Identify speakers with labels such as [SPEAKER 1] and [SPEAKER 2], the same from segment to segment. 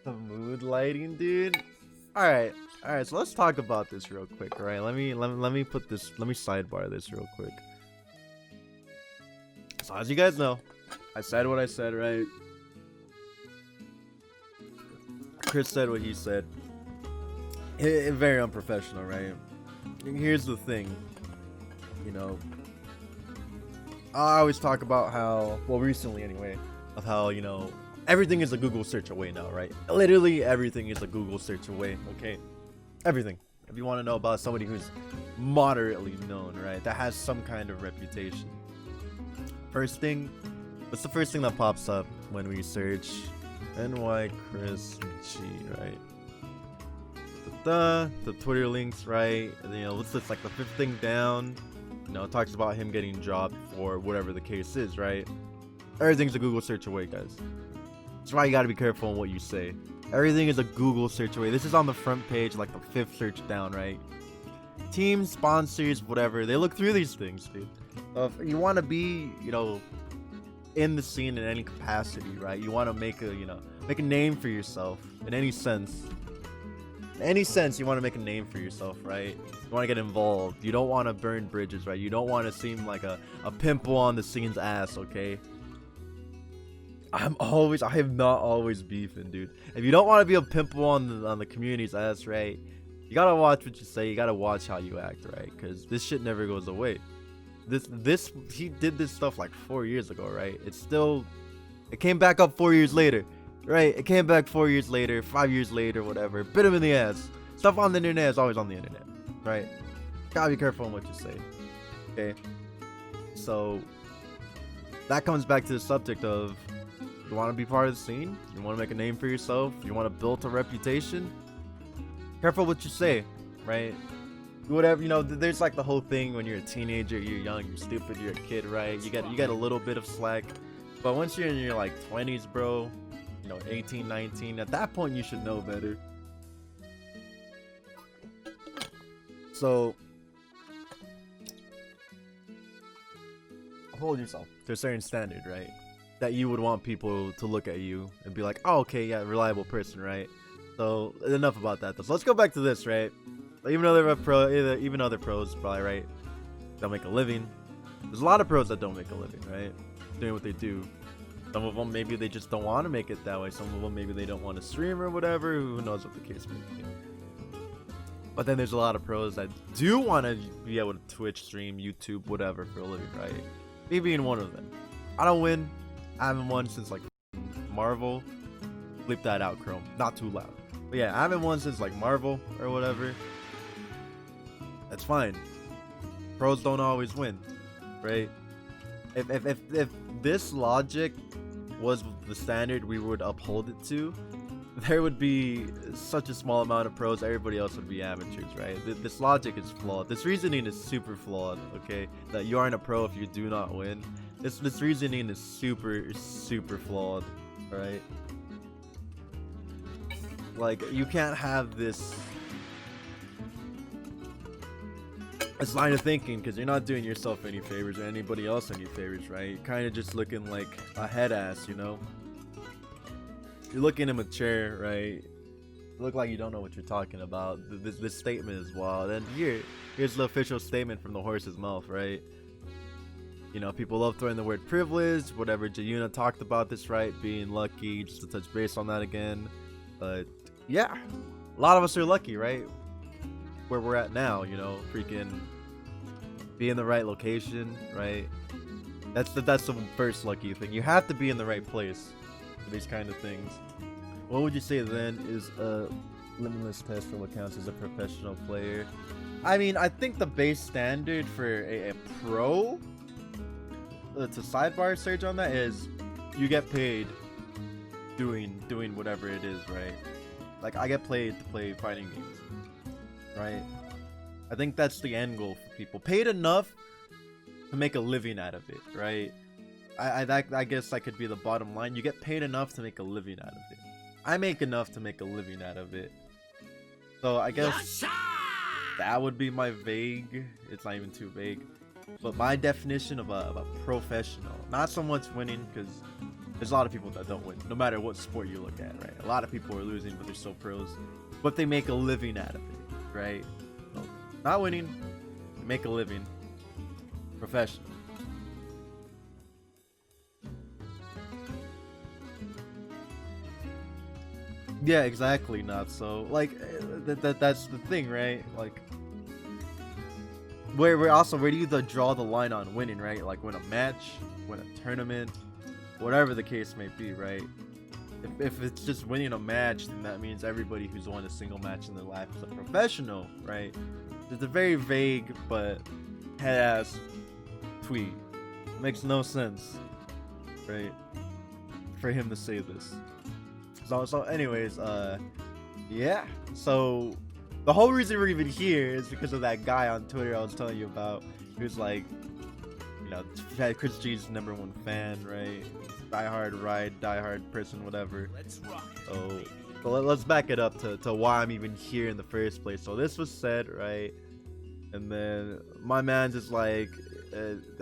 [SPEAKER 1] The mood lighting, dude. All right. So let's talk about this real quick. All right, let me put this. Let me sidebar this real quick. So as you guys know, I said what I said, right? Chris said what he said. Very unprofessional, right? Here's the thing, you know. I always talk about how, well, recently anyway, of how, you know, everything is a Google search away now, right? Literally everything is a Google search away, okay? Everything. If you want to know about somebody who's moderately known, right? That has some kind of reputation. First thing, what's the first thing that pops up when we search NY ChrisG, right? The Twitter links, right? And, you know, what's this, like the fifth thing down? You know, it talks about him getting dropped for whatever the case is, right? Everything's a Google search away, guys. That's why you gotta be careful on what you say. Everything is a Google search away. This is on the front page, like the fifth search down, right? Teams, sponsors, whatever, they look through these things, dude. If you want to be, you know, in the scene in any capacity, right? You want to make a, you know, make a name for yourself in any sense. In any sense, you want to make a name for yourself, right? You want to get involved. You don't want to burn bridges, right? You don't want to seem like a pimple on the scene's ass, okay? I have not always beefing, dude. If you don't want to be a pimple on the community's ass, right? You gotta watch what you say. You gotta watch how you act, right? Because this shit never goes away. He did this stuff like 4 years ago, right? It came back up 4 years later, right? It came back 4 years later, 5 years later, whatever. Bit him in the ass. Stuff on the internet is always on the internet, right? Gotta be careful on what you say, okay? So that comes back to the subject of, you want to be part of the scene? You want to make a name for yourself? You want to build a reputation? Careful what you say, right? Whatever, you know, there's like the whole thing when you're a teenager, you're young, you're stupid, you're a kid, right? You get a little bit of slack. But once you're in your like 20s, bro, you know, 18, 19, at that point you should know better. So hold yourself to a certain standard, right? That you would want people to look at you and be like, oh, okay, yeah, reliable person, right? So enough about that though. So let's go back to this, right? Even though they're even other pros probably, right, don't make a living. There's a lot of pros that don't make a living, right? Doing what they do. Some of them maybe they just don't want to make it that way. Some of them maybe they don't want to stream or whatever. Who knows what the case may be. But then there's a lot of pros that do want to be able to Twitch, stream, YouTube, whatever for a living, right? Me being one of them. I don't win. I haven't won since like Marvel. Bleep that out, Chrome. Not too loud. But yeah, I haven't won since like Marvel or whatever. That's fine. Pros don't always win, right? If this logic was the standard we would uphold it to, there would be such a small amount of pros. Everybody else would be amateurs, right? This logic is flawed. This reasoning is super flawed. Okay, that you aren't a pro if you do not win. This reasoning is super flawed, right? Like, you can't have this line of thinking, because you're not doing yourself any favors or anybody else any favors, right? You're kind of just looking like a head ass, you know? You're looking immature, right? You look like you don't know what you're talking about. This statement is wild. And here's the official statement from the horse's mouth, right? You know, people love throwing the word privilege, whatever. Jayuna talked about this, right? Being lucky, just to touch base on that again. But yeah, a lot of us are lucky, right? Where we're at now, you know, freaking be in the right location, right? That's the first lucky thing. You have to be in the right place for these kind of things. What would you say then is a limitless test for what counts as a professional player? I mean, I think the base standard for a pro, to sidebar search on that, is you get paid doing whatever it is, right? Like, I get paid to play fighting games, right? I think that's the end goal for people. Paid enough to make a living out of it, right? I guess that could be the bottom line. You get paid enough to make a living out of it. I make enough to make a living out of it. So I guess that would be my vague, it's not even too vague, but my definition of a professional. Not so much winning, because there's a lot of people that don't win, no matter what sport you look at, right? A lot of people are losing, but they're still pros. But they make a living out of it, right? So, not winning, they make a living. Professional. Yeah, exactly. Not so. Like, that's the thing, right? Like, where do you draw the line on winning, right? Like, win a match, win a tournament, whatever the case may be, right? If it's just winning a match, then that means everybody who's won a single match in their life is a professional, right? It's a very vague but head-ass tweet. Makes no sense, right? For him to say this. So anyways, yeah. So the whole reason we're even here is because of that guy on Twitter I was telling you about, who's like, you know, ChrisG's #1 fan, right? diehard person, whatever. So let's back it up to why I'm even here in the first place. So this was said, right? And then my man's just like,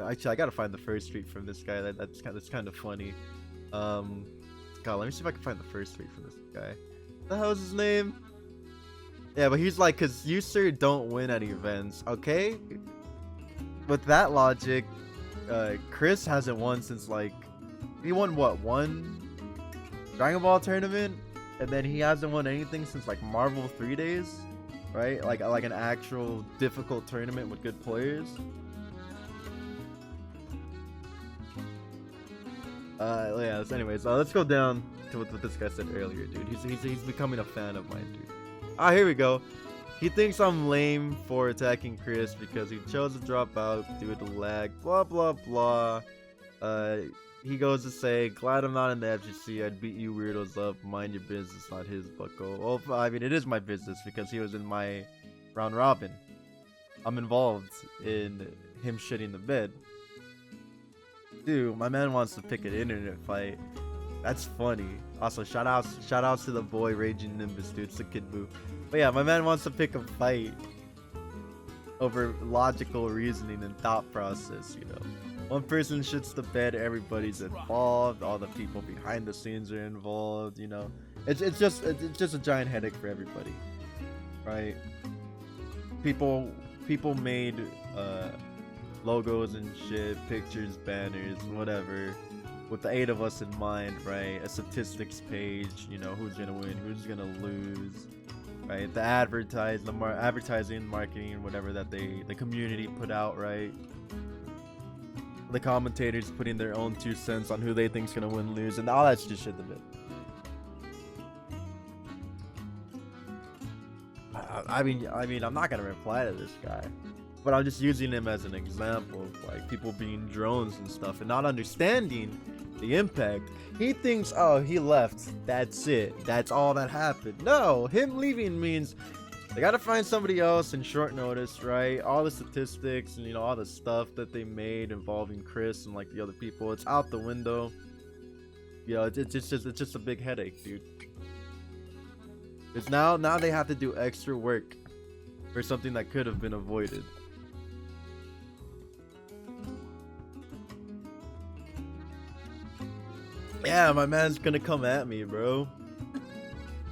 [SPEAKER 1] actually I gotta find the first tweet from this guy. That's kind of funny. God, let me see if I can find the first tweet from this guy. What the hell is his name? Yeah, but he's like, cause you sir don't win at events, okay? With that logic, Chris hasn't won since like, he won what, one Dragon Ball tournament, and then he hasn't won anything since like Marvel 3 days, right? Like an actual difficult tournament with good players. Yeah. So anyways, let's go down to what this guy said earlier, dude. He's becoming a fan of mine, dude. Ah, here we go. He thinks I'm lame for attacking Chris because he chose to drop out due to lag. Blah blah blah. He goes to say, glad I'm not in the FGC. I'd beat you weirdos up. Mind your business, not his, bucko. Well, I mean, it is my business because he was in my round robin. I'm involved in him shitting the bed. Dude, my man wants to pick an internet fight. That's funny. Also, shout outs to the boy Raging Nimbus, dude. It's a kid boo. But yeah, my man wants to pick a fight over logical reasoning and thought process, you know. One person shits the bed, everybody's involved, all the people behind the scenes are involved, you know. It's just a giant headache for everybody, right? People made logos and shit, pictures, banners, whatever, with the 8 of us in mind, right? A statistics page, you know, who's gonna win, who's gonna lose, right? The advertising, marketing, whatever that the community put out, right? The commentators putting their own 2 cents on who they think's gonna win, lose, and all that's just shit the bit. I mean, I'm not gonna reply to this guy, but I'm just using him as an example of like people being drones and stuff and not understanding the impact. He thinks, oh, he left, that's it, that's all that happened. No, him leaving means they gotta find somebody else in short notice, right? All the statistics and, you know, all the stuff that they made involving Chris and like the other people, it's out the window. You know, it's just a big headache, dude. Because now they have to do extra work for something that could have been avoided. Yeah, my man's gonna come at me, bro.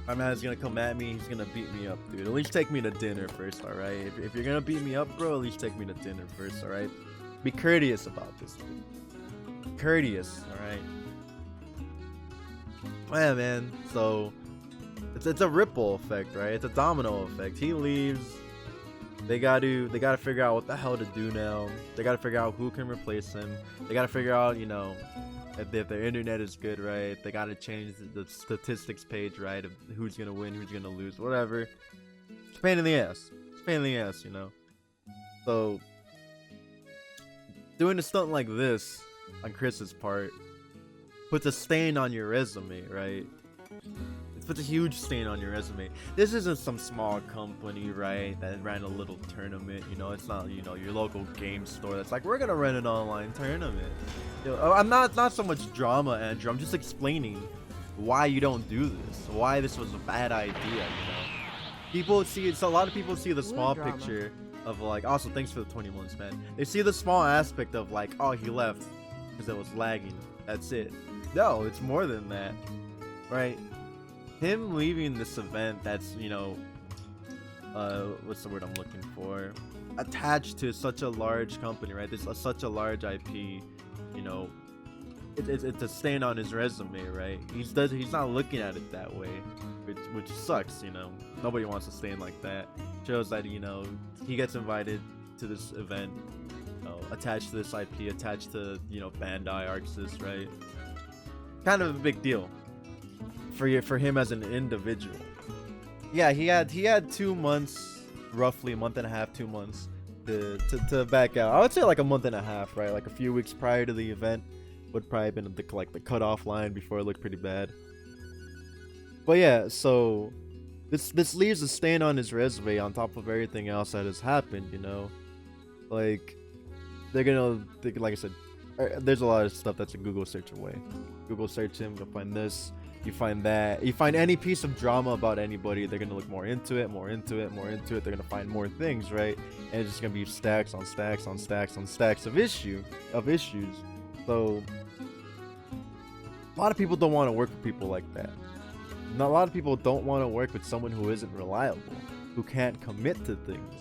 [SPEAKER 1] My man's gonna come at me, he's gonna beat me up, dude. At least take me to dinner first, alright? If you're gonna beat me up, bro, at least take me to dinner first, alright? Be courteous about this, dude. Courteous, alright? Yeah, man, so it's a ripple effect, right? It's a domino effect. He leaves, they gotta figure out what the hell to do now. They gotta figure out who can replace him. They gotta figure out, you know, if their internet is good, right? They gotta change the statistics page, right? Of who's gonna win, who's gonna lose, whatever. It's a pain in the ass. It's a pain in the ass, you know. So doing a stunt like this on Chris's part puts a stain on your resume, right? It puts a huge stain on your resume. This isn't some small company, right, that ran a little tournament, you know. It's not, you know, your local game store that's like, we're gonna run an online tournament. You know, I'm not so much drama, Andrew. I'm just explaining why you don't do this, why this was a bad idea, you know. People see it, so a lot of people see the small picture of like, also thanks for the 20 months, man. They see the small aspect of like, oh, he left because it was lagging. That's it. No, it's more than that, right? Him leaving this event that's, what's the word I'm looking for? Attached to such a large company, right? This such a large IP, you know, it's a stain on his resume, right? He's not looking at it that way, which sucks, Nobody wants a stain like that. Shows that, he gets invited to this event, attached to this IP, attached to, Bandai Arxis, right? Kind of a big deal for him as an individual. Yeah, he had 2 months, roughly a month and a half, 2 months to back out. I would say like a month and a half, right? Like a few weeks prior to the event would probably have been the cutoff line before it looked pretty bad. But yeah, so this leaves a stain on his resume on top of everything else that has happened, like like I said, there's a lot of stuff that's a Google search away. Google search him, you'll find this, you find that, you find any piece of drama about anybody, they're gonna look more into it, they're gonna find more things, right? And it's just gonna be stacks on stacks on stacks on stacks of issues. So a lot of people don't want to work with people like that. A lot of people don't want to work with someone who isn't reliable, who can't commit to things.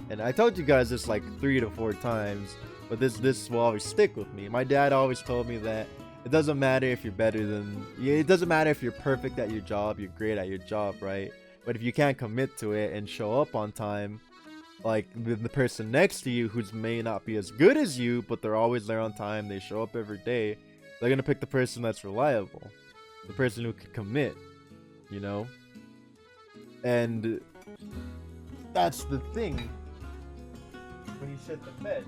[SPEAKER 1] And I told you guys this like 3 to 4 times, but this will always stick with me. My dad always told me that it doesn't matter if you're it doesn't matter if you're perfect at your job, you're great at your job, right? But if you can't commit to it and show up on time, like the person next to you who's may not be as good as you, but they're always there on time, they show up every day, they're gonna pick the person that's reliable, the person who can commit, And that's the thing. When you shit the bed,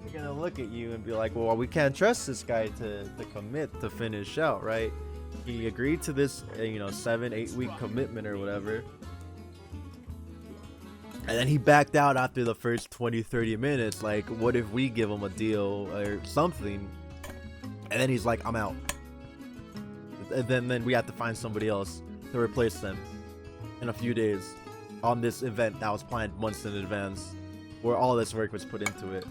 [SPEAKER 1] they're gonna look at you and be like, well, we can't trust this guy to commit, to finish out, right? He agreed to this 7-8 week commitment or whatever, and then he backed out after the first 20-30 minutes. Like, what if we give him a deal or something? And then he's like, I'm out. And then we have to find somebody else to replace them in a few days on this event that was planned months in advance, where all this work was put into it.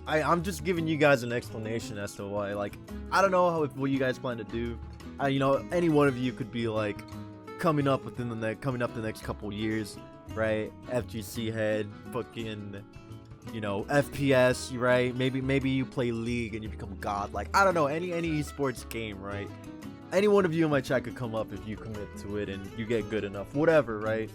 [SPEAKER 1] I'm just giving you guys an explanation as to why. Like, I don't know what you guys plan to do. Any one of you could be like coming up the next couple years, right? FGC head, fucking, FPS, right? Maybe you play League and you become god. Like, I don't know, any esports game, right? Any one of you in my chat could come up if you commit to it and you get good enough, whatever, right?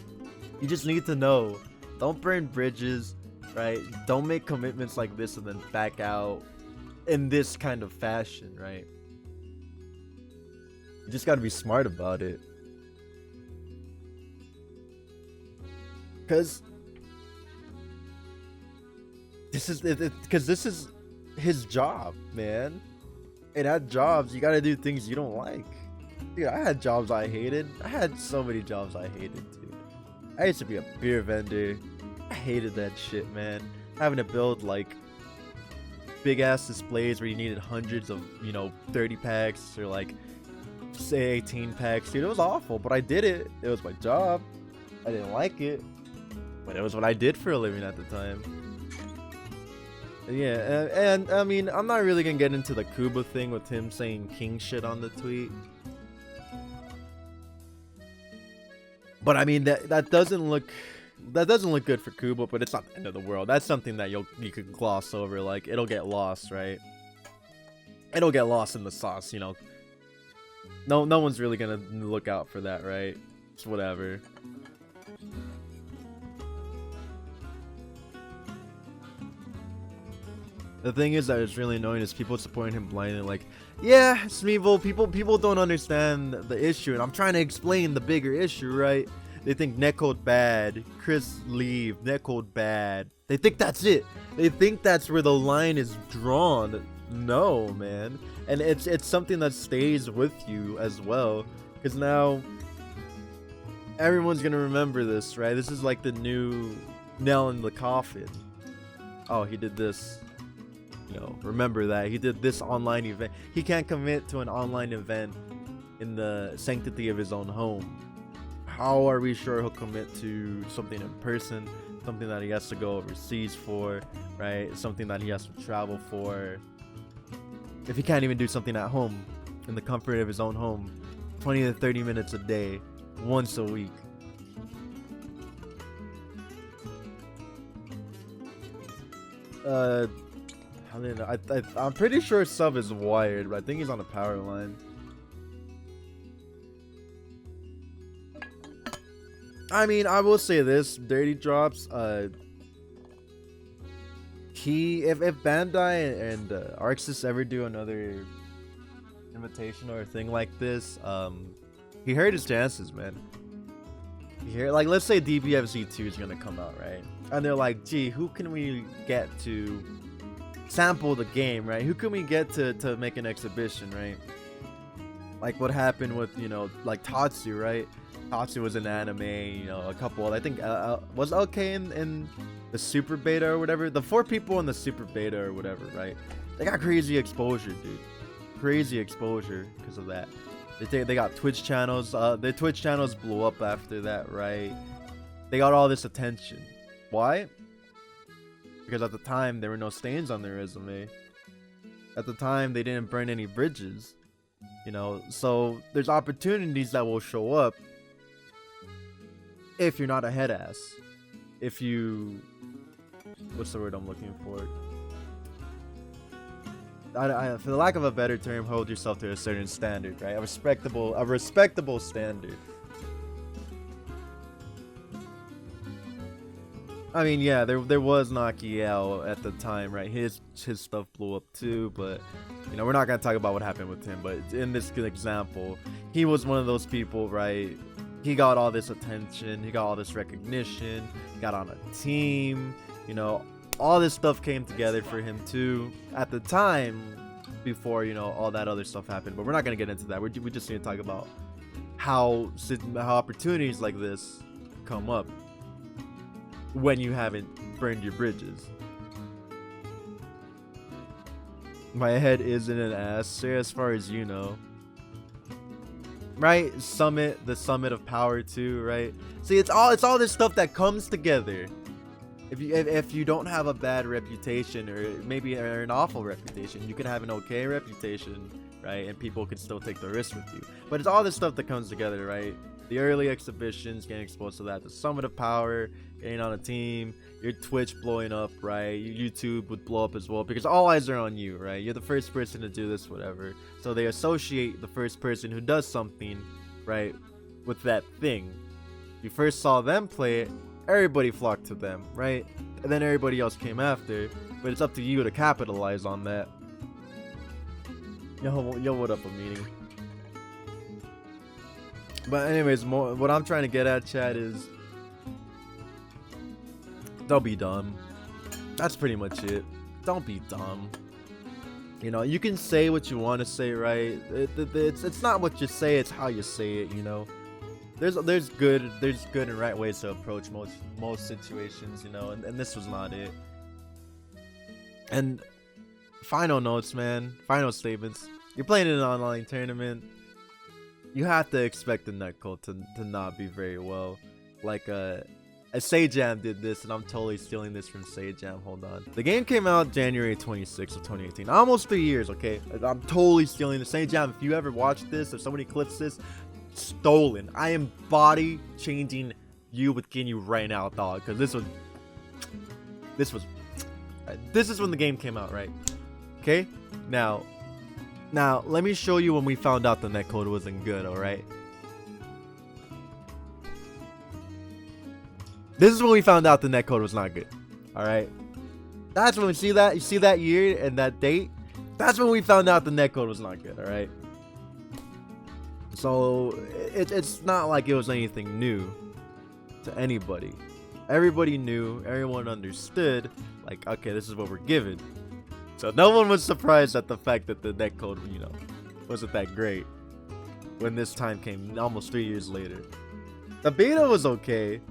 [SPEAKER 1] You just need to know, don't burn bridges, right? Don't make commitments like this and then back out in this kind of fashion, right? You just gotta be smart about it. Because this is his job, man. And at jobs, you gotta do things you don't like. Dude, I had jobs I hated. I had so many jobs I hated, dude. I used to be a beer vendor. I hated that shit, man. Having to build like big ass displays where you needed hundreds of 30 packs or like say 18 packs, dude. It was awful, but I did it. It was my job. I didn't like it, but it was what I did for a living at the time. Yeah, and I mean, I'm not really gonna get into the Kuba thing with him saying king shit on the tweet, but I mean that doesn't look good for Kuba, but it's not the end of the world. That's something that you could gloss over. Like, it'll get lost, right? It'll get lost in the sauce, No one's really gonna look out for that, right? It's whatever. The thing is that it's really annoying is people supporting him blindly. Like, yeah, Smeevil, people don't understand the issue, and I'm trying to explain the bigger issue, right? They think netcode bad, Chris leave, netcode bad. They think that's it. They think that's where the line is drawn. No, man. And it's something that stays with you as well, because now everyone's gonna remember this, right? This is like the new nail in the coffin. Oh, he did this. Remember that he did this online event. He can't commit to an online event in the sanctity of his own home. How are we sure he'll commit to something in person something that he has to go overseas for, right? Something that he has to travel for. If he can't even do something at home, in the comfort of his own home, 20 to 30 minutes a day, once a week. I'm pretty sure Sub is wired, but I think he's on a power line. I mean, I will say this, Dirty Drops, if Bandai and Arxis ever do another invitation or a thing like this, he hurt his chances, man. Like, let's say DBFZ 2 is gonna come out, right? And they're like, gee, who can we get to sample the game, right? Who can we get to make an exhibition, right? Like what happened with, you know, like Tatsu, right? Tatsu was an anime, you know, a couple, I think, was okay in the super beta or whatever. The 4 people in the super beta or whatever, right? They got crazy exposure, dude. Crazy exposure because of that. They got Twitch channels. Their Twitch channels blew up after that, right? They got all this attention. Why? Because at the time, there were no stains on their resume. At the time, they didn't burn any bridges. You know, so there's opportunities that will show up if you're not a head ass. If you... What's the word I'm looking for? For the lack of a better term, hold yourself to a certain standard, right? A respectable standard. I mean, yeah, there was Nakiel at the time, right? His stuff blew up too, but you know, we're not gonna talk about what happened with him. But in this good example, he was one of those people, right? He got all this attention, he got all this recognition, got on a team, you know, all this stuff came together for him too at the time before, you know, all that other stuff happened. But we're not gonna get into that. We just need to talk about how opportunities like this come up when you haven't burned your bridges. My head isn't an ass, say as far as you know. Right? The summit of power too, right? See, it's all this stuff that comes together. If you don't have a bad reputation, or maybe an awful reputation, you can have an okay reputation, right? And people can still take the risk with you. But it's all this stuff that comes together, right? The early exhibitions, getting exposed to that, the summit of power, getting on a team, your Twitch blowing up, right? Your YouTube would blow up as well, because all eyes are on you, right? You're the first person to do this, whatever. So they associate the first person who does something, right, with that thing. You first saw them play it, everybody flocked to them, right? And then everybody else came after, but it's up to you to capitalize on that. Yo, what up, a meeting? But anyways, what I'm trying to get at, chat, is don't be dumb. That's pretty much it. Don't be dumb. You know, you can say what you want to say, right? It's not what you say, it's how you say it, you know. There's good and right ways to approach most situations, you know, and this was not it. And final notes, man. Final statements. You're playing in an online tournament. You have to expect the netcode to not be very well. Like Sayjam did this, and I'm totally stealing this from Sayjam. Hold on. The game came out January 26th of 2018. Almost 3 years, okay? I'm totally stealing the Sayjam. If you ever watch this, if somebody clips this, stolen. I am body changing you with Ginyu right now, dog. Because this is when the game came out, right? Okay? Now, let me show you when we found out the netcode wasn't good, alright? This is when we found out the netcode was not good, alright? That's when we see that. You see that year and that date? That's when we found out the netcode was not good, alright? So, it's not like it was anything new to anybody. Everybody knew, everyone understood, like, okay, this is what we're given. So no one was surprised at the fact that the netcode, you know, wasn't that great when this time came almost 3 years later. The beta was okay.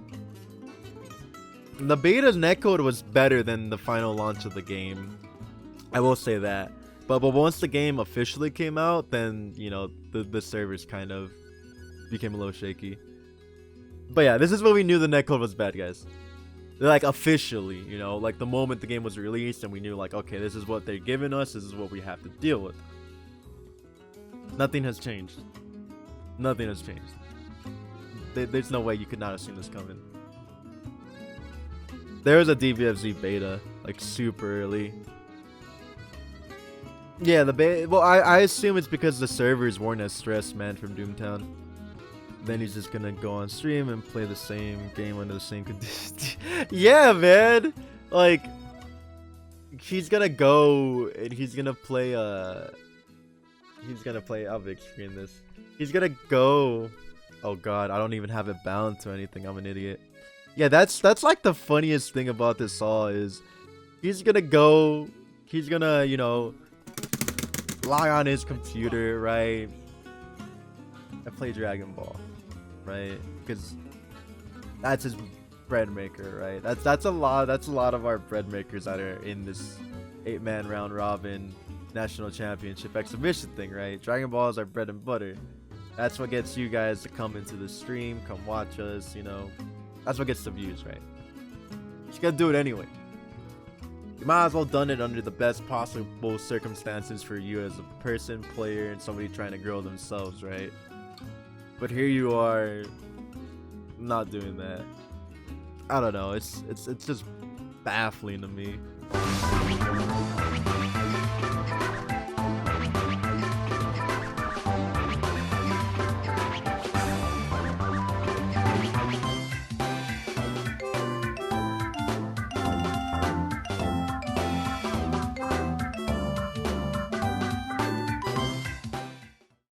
[SPEAKER 1] The beta's netcode was better than the final launch of the game. I will say that. But once the game officially came out, then, you know, the servers kind of became a little shaky. But yeah, this is when we knew the netcode was bad, guys. like officially, you know, like the moment the game was released and we knew like, okay, this is what they're giving us, this is what we have to deal with. Nothing has changed. Nothing has changed. There's no way you could not have seen this coming. There was a DBFZ beta like super early. Yeah, the beta. Well, I assume it's because the servers weren't as stressed, man, from Doomtown. Then he's just gonna go on stream and play the same game under the same conditions. Yeah, man. Like, he's gonna go and he's gonna play. I'll big screen this. He's gonna go. Oh God, I don't even have it bound to anything. I'm an idiot. Yeah, that's like the funniest thing about this all is he's gonna go. He's gonna, you know, lie on his computer, right? I play Dragon Ball, right? Because that's his bread maker, right? That's a lot of our bread makers that are in this 8-man round robin national championship exhibition thing, right? Dragon Ball is our bread and butter. That's what gets you guys to come into the stream, come watch us, you know. That's what gets the views, right? You gotta do it anyway. You might as well done it under the best possible circumstances for you as a person, player, and somebody trying to grow themselves, right? But here you are, not doing that. I don't know. It's just baffling to me.